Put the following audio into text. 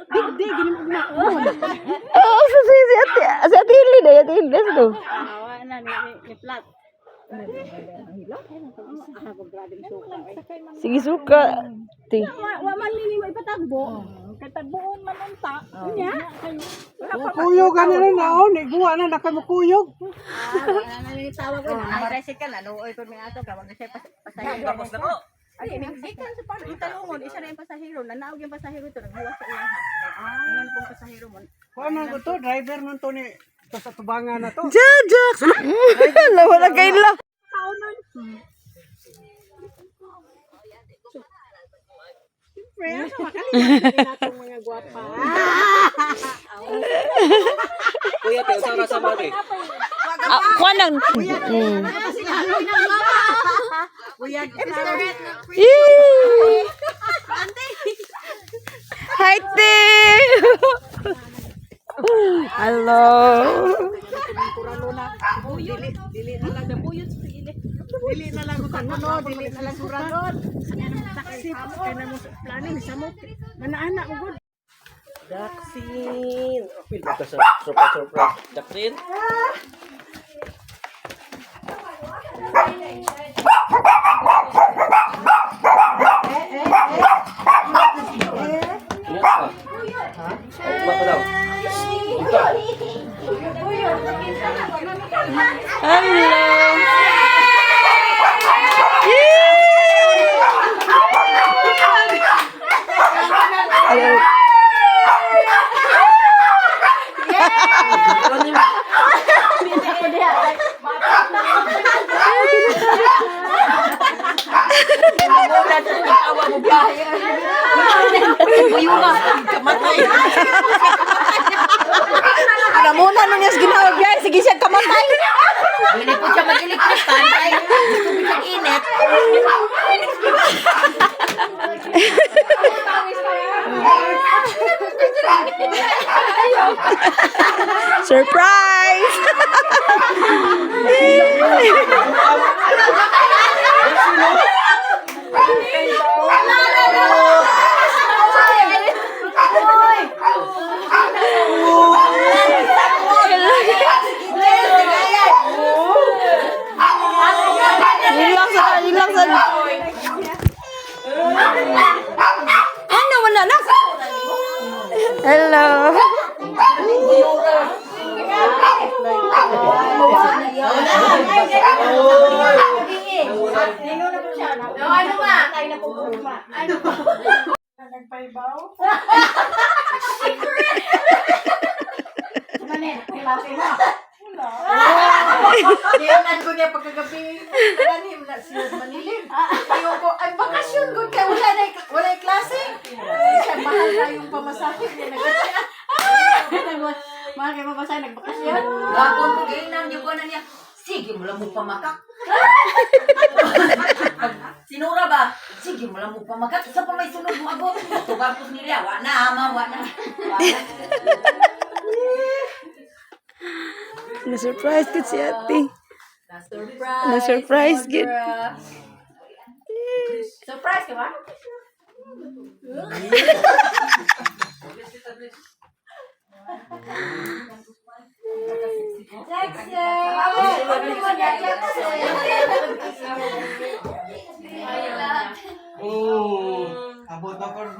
Digdi, gini mo. Oh, si Ate Hilly na, Ate Hilly to. Awa na, ni flat. Sige, suka. Ti. Wa man nini mo ipatagbo. Kay tagboon man unta. Nya. Kuyog ka na naon, iguwa na nakamukuyog. Ano tawag ko? Tricycle na luoy ko mi ato ka wag siya pasahero. Tapos na ko. Ay, gikan sa paano italungon, isa na yung pasahero, nanaog yung pasahero ito, nagbuwas sa iya ha. Ingon pong pasahero mo. Kuha man ko to, driver man to ni sa tubangan na to. Jajax. Wala kayo lang. Siyempre, ano makalimutan natong mga gwapa. Kuya, tayo sa rasa ba di? Kuha nang. Hi, Te. Hello. Dili na lang nabuyot sa gilid. Dili na lang ko kanono, dili na lang suradon. Taksi, kaya na mo planning sa mo. Manaanak mo gud. Daksin. Apil ba ka sa surprise? Daksin? Muna nung yung ginawa guys, sige siya kamatay. Hindi po siya mag-electric fan. Ay, gusto ko mag-init. Surprise! Hilang sa. Ano wala na? Hello. Diyanan ko niya pagkagabi. Kanim na siya Manilin. Ayaw ko, ay bakasyon ko kaya wala yung klase. Siya mahal na yung pamasahe niya. Nagkasya. Mahal kayo mabasay, nagbakasyon. Gapon ko ginam niyo ko na niya. Sige mo lang mo pamakak. Sinura ba? Sige mo lang mo pamakak. Isa pa may sunod mo ako. Tugapos nila. Wana ama, wana. Na-surprise ko si Ate. Na-surprise. Na-surprise gid. Surprise ka ba? Abot ako.